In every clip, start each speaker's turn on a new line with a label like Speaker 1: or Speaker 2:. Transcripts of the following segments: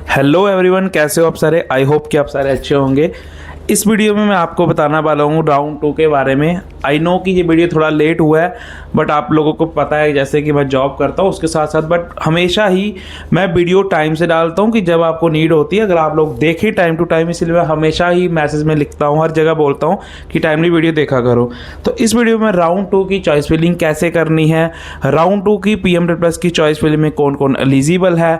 Speaker 1: Hello everyone, कैसे हो आप सारे। आई होप कि आप सारे अच्छे होंगे। इस वीडियो में मैं आपको बताना वाला हूँ राउंड 2 के बारे में। आई नो कि ये वीडियो थोड़ा लेट हुआ है, बट आप लोगों को पता है जैसे कि मैं जॉब करता हूँ उसके साथ साथ, बट हमेशा ही मैं वीडियो टाइम से डालता हूँ कि जब आपको नीड होती है, अगर आप लोग देखें टाइम टू टाइम। इसलिए मैं हमेशा ही मैसेज में लिखता हूँ, हर जगह बोलता हूँ कि टाइमली वीडियो देखा करो। तो इस वीडियो में राउंड 2 की चॉइस फिलिंग कैसे करनी है, राउंड 2 की PMT+ की चॉइस फिलिंग में कौन कौन एलिजिबल है,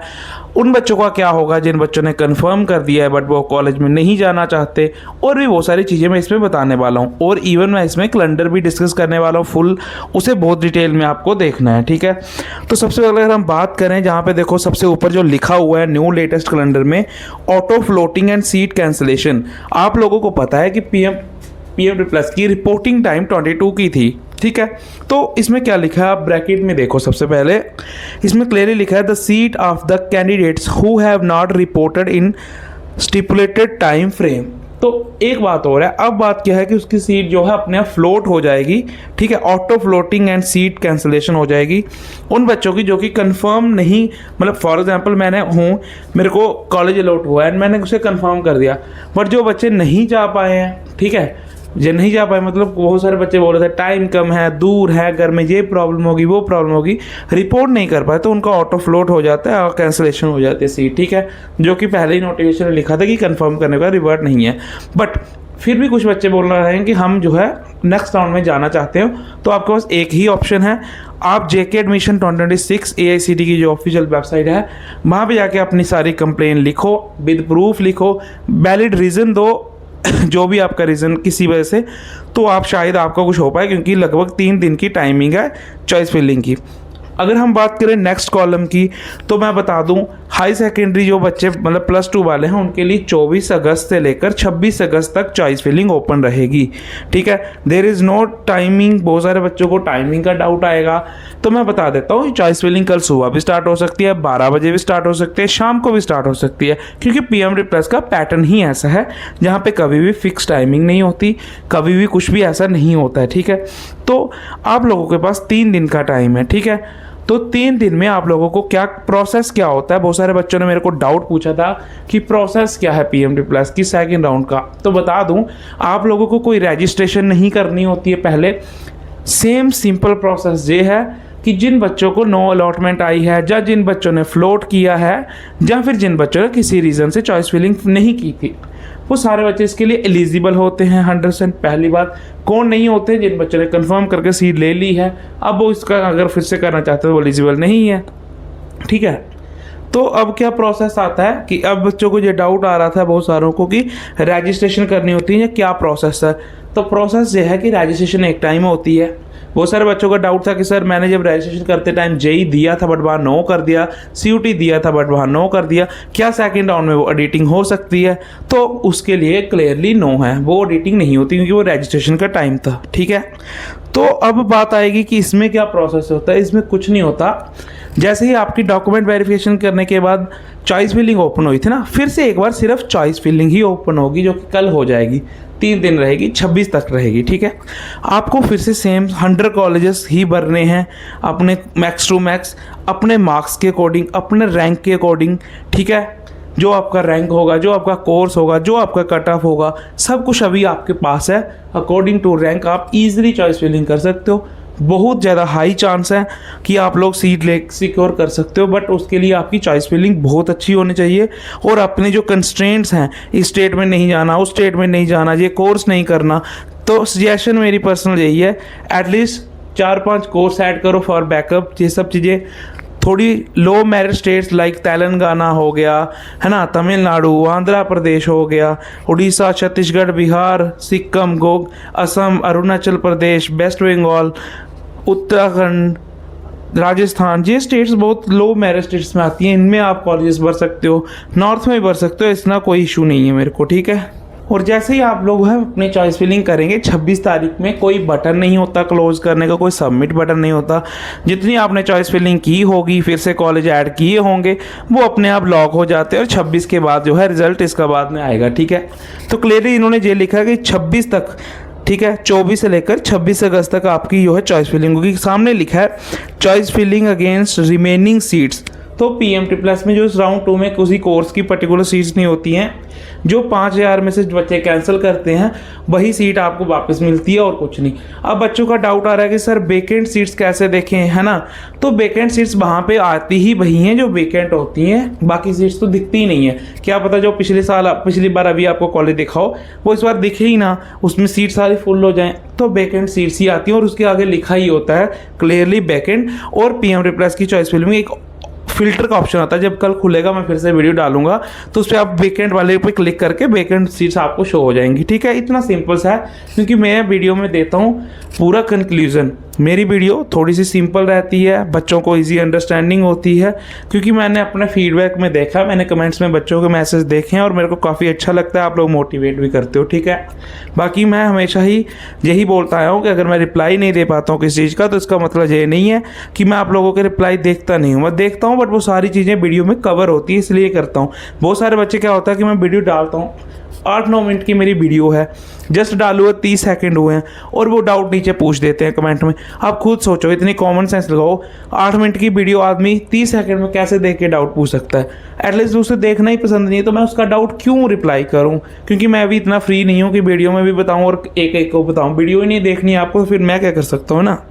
Speaker 1: उन बच्चों का क्या होगा जिन बच्चों ने कंफर्म कर दिया है बट वो कॉलेज में नहीं जाना चाहते, और भी बहुत सारी चीज़ें मैं इसमें बताने वाला हूँ। और इवन मैं इसमें कैलेंडर भी डिस्कस करने वाला हूँ फुल, उसे बहुत डिटेल में आपको देखना है, ठीक है। तो सबसे पहले अगर हम बात करें, जहाँ पे देखो सबसे ऊपर जो लिखा हुआ है न्यू लेटेस्ट कैलेंडर में, auto floating and seat cancellation. आप लोगों को पता है कि PMT+ की रिपोर्टिंग टाइम 22 की थी, ठीक है। तो इसमें क्या लिखा है, आप ब्रैकेट में देखो। सबसे पहले इसमें क्लियरली लिखा है the seat of the candidates who have not reported in stipulated time frame. तो एक बात हो रहा है, अब बात क्या है कि उसकी सीट जो है अपने आप फ्लोट हो जाएगी, ठीक है। Auto floating and seat cancellation हो जाएगी उन बच्चों की जो कि कंफर्म नहीं, मतलब फॉर एग्जांपल मैंने हूँ, मेरे को कॉलेज अलॉट हुआ है, मैंने उसे कंफर्म कर दिया, बट जो बच्चे नहीं जा पाए हैं, ठीक है, जो नहीं जा पाए, मतलब बहुत सारे बच्चे बोल रहे थे टाइम कम है, दूर है, घर में ये प्रॉब्लम होगी वो प्रॉब्लम होगी, रिपोर्ट नहीं कर पाए, तो उनका ऑटो फ्लोट हो जाता है और कैंसिलेशन हो जाती है सीट, ठीक है। जो कि पहले ही नोटिफिकेशन में लिखा था कि कंफर्म करने का रिवर्ट नहीं है, बट फिर भी कुछ बच्चे बोल रहे हैं कि हम जो है नेक्स्ट राउंड में जाना चाहते हो। तो आपके पास एक ही ऑप्शन है, आप JK एडमिशन 2026 AICTE की जो ऑफिशियल वेबसाइट है वहाँ पे जाके अपनी सारी कंप्लेन लिखो, विद प्रूफ लिखो, वैलिड रीज़न दो जो भी आपका रीज़न किसी वजह से, तो आप शायद आपका कुछ हो पाए, क्योंकि लगभग 3 दिन की टाइमिंग है चॉइस फिलिंग की। अगर हम बात करें नेक्स्ट कॉलम की, तो मैं बता दूं हाई सेकेंडरी जो बच्चे मतलब +2 वाले हैं उनके लिए 24 अगस्त से लेकर 26 अगस्त तक चॉइस फिलिंग ओपन रहेगी, ठीक है। There is no timing. बहुत सारे बच्चों को टाइमिंग का डाउट आएगा, तो मैं बता देता हूँ चॉइस फिलिंग कल सुबह भी स्टार्ट हो सकती है, 12 बजे भी स्टार्ट हो सकती है, शाम को भी स्टार्ट हो सकती है, क्योंकि PMT+ का पैटर्न ही ऐसा है जहाँ पे कभी भी फिक्स टाइमिंग नहीं होती, कभी भी कुछ भी ऐसा नहीं होता है, ठीक है। तो आप लोगों के पास 3 दिन का टाइम है, ठीक है। तो 3 दिन में आप लोगों को क्या प्रोसेस क्या होता है, बहुत सारे बच्चों ने मेरे को डाउट पूछा था कि प्रोसेस क्या है PMT+ की सेकंड राउंड का। तो बता दूं, आप लोगों को कोई रजिस्ट्रेशन नहीं करनी होती है पहले। सेम सिंपल प्रोसेस ये है कि जिन बच्चों को नो अलॉटमेंट आई है, या जिन बच्चों ने फ्लोट किया है, या फिर जिन बच्चों ने किसी रीज़न से चॉइस फिलिंग नहीं की थी, वो सारे बच्चे इसके लिए एलिजिबल होते हैं 100%। पहली बात, कौन नहीं होते, जिन बच्चों ने कंफर्म करके सीट ले ली है, अब वो इसका अगर फिर से करना चाहते हैं वो एलिजिबल नहीं है, ठीक है। तो अब क्या प्रोसेस आता है कि अब बच्चों को ये डाउट आ रहा था बहुत सारों को कि रजिस्ट्रेशन करनी होती है या क्या प्रोसेस है। तो प्रोसेस ये है कि रजिस्ट्रेशन एक टाइम होती है। बहुत सारे बच्चों का डाउट था कि सर मैंने जब रजिस्ट्रेशन करते टाइम JEE दिया था बट वहाँ नो कर दिया, CUT दिया था बट वहाँ नो कर दिया, क्या सेकंड राउंड में वो एडिटिंग हो सकती है? तो उसके लिए क्लियरली नो है, वो एडिटिंग नहीं होती क्योंकि वो रजिस्ट्रेशन का टाइम था, ठीक है। तो अब बात आएगी कि इसमें क्या प्रोसेस होता है। इसमें कुछ नहीं होता, जैसे ही आपकी डॉक्यूमेंट वेरिफिकेशन करने के बाद चॉइस फिलिंग ओपन हुई थी ना, फिर से एक बार सिर्फ चॉइस फिलिंग ही ओपन होगी, जो कि कल हो जाएगी, 3 दिन रहेगी, 26 तक रहेगी, ठीक है। आपको फिर से सेम 100 कॉलेजेस ही भरने हैं, अपने मैक्स टू मैक्स, अपने मार्क्स के अकॉर्डिंग, अपने रैंक के अकॉर्डिंग, ठीक है। जो आपका रैंक होगा, जो आपका कोर्स होगा, जो आपका कट ऑफ होगा, सब कुछ अभी आपके पास है। अकॉर्डिंग टू रैंक आप ईजिली चॉइस फिलिंग कर सकते हो। बहुत ज़्यादा हाई चांस है कि आप लोग सीट ले सिक्योर कर सकते हो, बट उसके लिए आपकी चॉइस फिलिंग बहुत अच्छी होनी चाहिए। और अपने जो कंस्ट्रेंट्स हैं, इस स्टेट में नहीं जाना, उस स्टेट में नहीं जाना, ये कोर्स नहीं करना, तो सजेशन मेरी पर्सनल यही है, एटलीस्ट 4-5 कोर्स ऐड करो फॉर बैकअप। ये सब चीज़ें थोड़ी लो मेरिट स्टेट्स लाइक तेलंगाना हो गया, है ना, तमिलनाडु, आंध्र प्रदेश हो गया, उड़ीसा, छत्तीसगढ़, बिहार, सिक्किम, गोग, असम, अरुणाचल प्रदेश, वेस्ट बंगाल, उत्तराखंड, राजस्थान, ये स्टेट्स बहुत लो मेरिट स्टेट्स में आती हैं। इनमें आप कॉलेजेस भर सकते हो, नॉर्थ में भर सकते हो, इतना कोई इशू नहीं है मेरे को, ठीक है। और जैसे ही आप लोग हैं अपनी चॉइस फिलिंग करेंगे 26 तारीख में, कोई बटन नहीं होता क्लोज करने का, कोई सबमिट बटन नहीं होता। जितनी आपने चॉइस फिलिंग की होगी, फिर से कॉलेज ऐड किए होंगे, वो अपने आप लॉक हो जाते हैं, और 26 के बाद जो है रिजल्ट इसका बाद में आएगा, ठीक है। तो क्लियरली इन्होंने ये लिखा कि 26 तक, ठीक है, 24 से लेकर 26 अगस्त तक आपकी जो है चॉइस फिलिंग होगी। सामने लिखा है choice filling against remaining seats तो PMT प्लस में जो इस राउंड 2 में किसी कोर्स की पर्टिकुलर सीट्स नहीं होती हैं, जो 5000 में से बच्चे कैंसिल करते हैं वही सीट आपको वापस मिलती है और कुछ नहीं। अब बच्चों का डाउट आ रहा है कि सर वेकेंट सीट्स कैसे देखें, है ना। तो वेकेंट सीट्स वहाँ पे आती ही वही हैं जो वेकेंट होती हैं, बाकी सीट्स तो दिखती ही नहीं है। क्या पता जो पिछली बार अभी आपको कॉलेज दिखाओ वो इस बार दिखे ही ना, उसमें सीट सारी फुल हो जाएं, तो वेकेंट सीट्स ही आती हैं और उसके आगे लिखा ही होता है क्लियरली वेकेंट। और PMT प्लस की चॉइस फिल में एक फिल्टर का ऑप्शन आता है, जब कल खुलेगा मैं फिर से वीडियो डालूंगा तो उस पर आप वेकेंट वाले पे क्लिक करके वेकेंट सीट्स आपको शो हो जाएंगी, ठीक है। इतना सिंपल सा है, क्योंकि मैं वीडियो में देता हूँ पूरा कंक्लूजन। मेरी वीडियो थोड़ी सी सिंपल रहती है, बच्चों को इजी अंडरस्टैंडिंग होती है, क्योंकि मैंने अपने फीडबैक में देखा, मैंने कमेंट्स में बच्चों के मैसेज देखे हैं और मेरे को काफ़ी अच्छा लगता है, आप लोग मोटिवेट भी करते हो, ठीक है। बाकी मैं हमेशा ही यही बोलता आया हूँ कि अगर मैं रिप्लाई नहीं दे पाता हूँ किसी चीज़ का तो इसका मतलब ये नहीं है कि मैं आप लोगों के रिप्लाई देखता नहीं हूँ, मैं देखता हूँ, बट वो सारी चीज़ें वीडियो में कवर होती है इसलिए करता हूँ। बहुत सारे बच्चे क्या होता है कि मैं वीडियो डालता हूँ, 8-9 मिनट की मेरी वीडियो है, जस्ट डालू है 30 सेकंड हुए हैं और वो डाउट नीचे पूछ देते हैं कमेंट में। आप खुद सोचो, इतनी कॉमन सेंस लगाओ, 8 मिनट की वीडियो आदमी 30 सेकंड में कैसे देख के डाउट पूछ सकता है। एटलीस्ट उसे देखना ही पसंद नहीं है तो मैं उसका डाउट क्यों रिप्लाई करूं, क्योंकि मैं अभी इतना फ्री नहीं हूं कि वीडियो में भी बताऊं और एक एक को बताऊं। वीडियो ही नहीं देखनी है आपको, फिर मैं क्या कर सकता हूँ ना।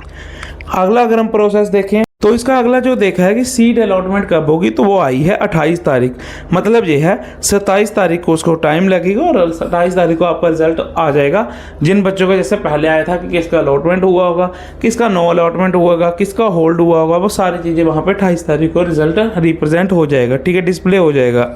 Speaker 1: अगला अगर हम प्रोसेस देखें तो इसका अगला जो देखा है कि सीट अलॉटमेंट कब होगी, तो वो आई है 28 तारीख। मतलब ये है 27 तारीख को उसको टाइम लगेगा और 27 तारीख को आपका रिजल्ट आ जाएगा। जिन बच्चों का जैसे पहले आया था कि किसका अलॉटमेंट हुआ होगा, किसका नो अलॉटमेंट हुआ होगा, किसका होल्ड हुआ होगा, वो सारी चीज़ें वहाँ पे 28 तारीख को रिजल्ट रिप्रेजेंट हो जाएगा, ठीक है, डिस्प्ले हो जाएगा।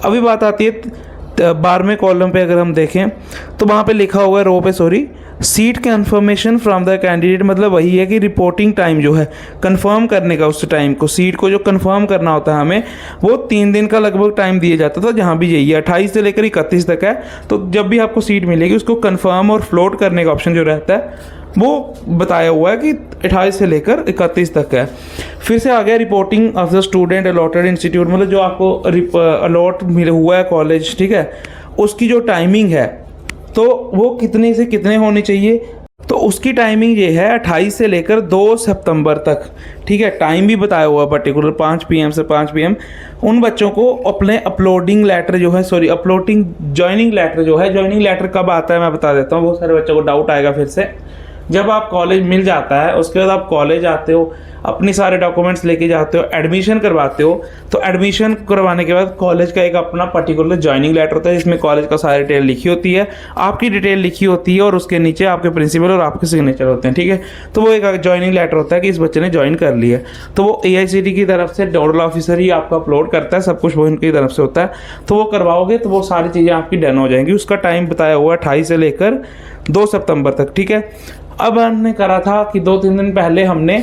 Speaker 1: अभी बात आती है 12वें कॉलम पे, अगर हम देखें तो वहाँ पे लिखा हुआ है रो पे, sorry, seat confirmation from the candidate. मतलब वही है कि रिपोर्टिंग टाइम जो है कंफर्म करने का, उस टाइम को सीट को जो कंफर्म करना होता है हमें, वो 3 दिन का लगभग टाइम दिया जाता था। जहाँ भी यही है 28 से लेकर 31 तक है। तो जब भी आपको सीट मिलेगी उसको कंफर्म और फ्लोट करने का ऑप्शन जो रहता है वो बताया हुआ है कि 28 से लेकर 31 तक है। फिर से आ गया reporting of the student allotted institute, मतलब जो आपको अलॉट मिला हुआ है कॉलेज, ठीक है, उसकी जो टाइमिंग है तो वो कितने से कितने होनी चाहिए। तो उसकी टाइमिंग ये है 28 से लेकर 2 सितंबर तक, ठीक है। टाइम भी बताया हुआ पर्टिकुलर 5 PM से 5 PM। उन बच्चों को अपने अपलोडिंग लेटर जो है, सॉरी अपलोडिंग ज्वाइनिंग लेटर जो है, ज्वाइनिंग लेटर कब आता है मैं बता देता हूँ, बहुत सारे बच्चों को डाउट आएगा फिर से। जब आप कॉलेज मिल जाता है उसके बाद आप कॉलेज आते हो, अपने सारे डॉक्यूमेंट्स लेके जाते हो, एडमिशन करवाते हो। तो एडमिशन करवाने के बाद कॉलेज का एक अपना पर्टिकुलर ज्वाइनिंग लेटर होता है जिसमें कॉलेज का सारी डिटेल लिखी होती है, आपकी डिटेल लिखी होती है और उसके नीचे आपके प्रिंसिपल और आपके सिग्नेचर होते हैं, ठीक है। तो वो एक ज्वाइनिंग लेटर होता है कि इस बच्चे ने ज्वाइन कर लिया है। तो वो AICTE की तरफ से नोडल ऑफिसर ही आपका अपलोड करता है, सब कुछ वो इनकी तरफ से होता है। तो वो करवाओगे तो वो सारी चीज़ें आपकी डन हो जाएंगी। उसका टाइम बताया हुआ है 28 से लेकर 2 सितंबर तक, ठीक है। अब हमने करा था कि 2-3 दिन पहले हमने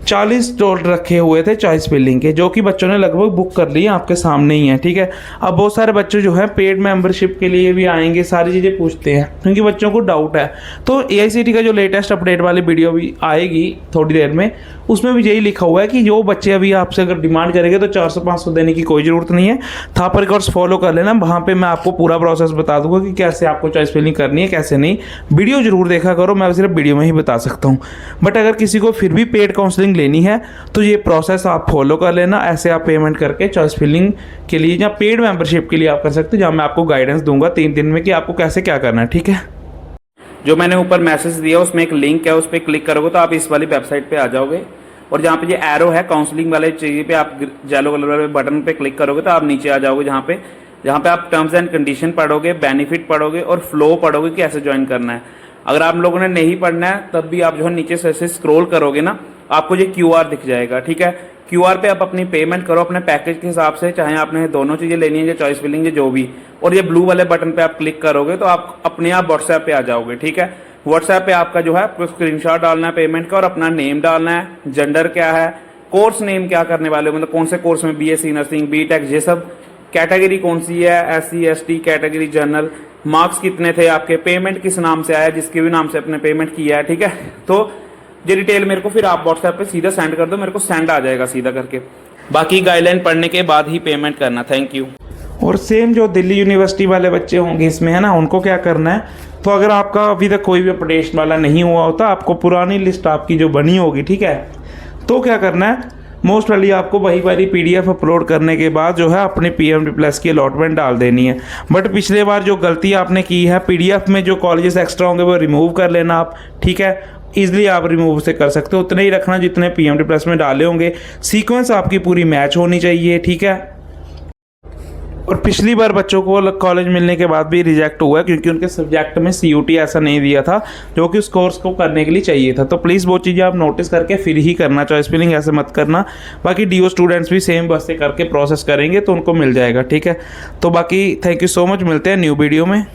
Speaker 1: 40 स्टॉल रखे हुए थे चॉइस फिलिंग के, जो कि बच्चों ने लगभग बुक कर लिए, आपके सामने ही है, ठीक है। अब बहुत सारे बच्चे जो है पेड मेंबरशिप के लिए भी आएंगे, सारी चीज़ें पूछते हैं क्योंकि बच्चों को डाउट है। तो AICTE का जो लेटेस्ट अपडेट वाली वीडियो भी आएगी थोड़ी देर में, उसमें भी यही लिखा हुआ है कि जो बच्चे अभी आपसे अगर डिमांड करेंगे तो 400-500 देने की कोई ज़रूरत नहीं है। थापर रिकॉर्ड्स फॉलो कर लेना, वहाँ पे मैं आपको पूरा प्रोसेस बता दूंगा कि कैसे आपको चॉइस फिलिंग करनी है, कैसे नहीं। वीडियो जरूर देखा करो, मैं सिर्फ वीडियो में ही बता सकता हूँ। बट अगर किसी को फिर भी पेड काउंसलिंग लेनी है तो ये प्रोसेस आप फॉलो कर लेना। ऐसे आप पेमेंट करके चॉइस फिलिंग के लिए या पेड मेंबरशिप के लिए आप कर सकते हो, जहाँ मैं आपको गाइडेंस दूंगा 3 दिन में कि आपको कैसे क्या करना है, ठीक है। जो मैंने ऊपर मैसेज दिया उसमें एक लिंक है, उस पर क्लिक करोगे तो आप इस वाली वेबसाइट पे आ जाओगे और जहाँ पे ये एरो है काउंसलिंग वाले चीज़ पे आप येलो कलर वाले बटन पे क्लिक करोगे तो आप नीचे आ जाओगे, जहाँ पे आप टर्म्स एंड कंडीशन पढ़ोगे, बेनिफिट पढ़ोगे और फ्लो पढ़ोगे कि कैसे ज्वाइन करना है। अगर आप लोगों ने नहीं पढ़ना है तब भी आप जो है नीचे से ऐसे स्क्रॉल करोगे ना, आपको ये QR दिख जाएगा, ठीक है। QR पे आप अपनी पेमेंट करो अपने पैकेज के हिसाब से, चाहे आपने दोनों चीज़ें लेनी है, चॉइस फिलिंग जो भी, और ये ब्लू वाले बटन पे आप क्लिक करोगे तो आप अपने आप व्हाट्सएप पे आ जाओगे, ठीक है। व्हाट्सएप पे आपका जो है आपको स्क्रीनशॉट डालना है पेमेंट का और अपना नेम डालना है, जेंडर क्या है, कोर्स नेम क्या करने वाले हो, मतलब कौन से कोर्स में, BSc नर्सिंग, BTech, ये सब, कैटेगरी कौन सी है, SC ST category, general, marks कितने थे आपके, पेमेंट किस नाम से आया, जिसके भी नाम से अपने पेमेंट किया है, ठीक है। तो ये डिटेल मेरे को फिर आप व्हाट्सएप पे सीधा सेंड कर दो, मेरे को सेंड आ जाएगा सीधा करके। बाकी गाइडलाइन पढ़ने के बाद ही पेमेंट करना। Thank you. और सेम जो दिल्ली यूनिवर्सिटी वाले बच्चे होंगे इसमें, है ना, उनको क्या करना है, तो अगर आपका अभी तक कोई भी अपडेशन वाला नहीं हुआ होता, आपको पुरानी लिस्ट आपकी जो बनी होगी, ठीक है, तो क्या करना है, मोस्ट वाली आपको वही वाली PDF अपलोड करने के बाद जो है अपनी PMT प्लस की अलॉटमेंट डाल देनी है। बट पिछले बार जो गलती आपने की है, PDF में जो कॉलेजेस एक्स्ट्रा होंगे वो रिमूव कर लेना आप, ठीक है। ईजिली आप रिमूव से कर सकते हो, उतने ही रखना जितने PMT प्लस में डाले होंगे। सीक्वेंस आपकी पूरी मैच होनी चाहिए, ठीक है। और पिछली बार बच्चों को कॉलेज मिलने के बाद भी रिजेक्ट हुआ है क्योंकि उनके सब्जेक्ट में CUT ऐसा नहीं दिया था जो कि उस कोर्स को करने के लिए चाहिए था। तो प्लीज़ वो चीज़ें आप नोटिस करके फिर ही करना, चॉइस फिलिंग ऐसे मत करना। बाकी DO स्टूडेंट्स भी सेम बस से करके प्रोसेस करेंगे तो उनको मिल जाएगा, ठीक है। तो बाकी थैंक यू सो मच, मिलते हैं न्यू वीडियो में।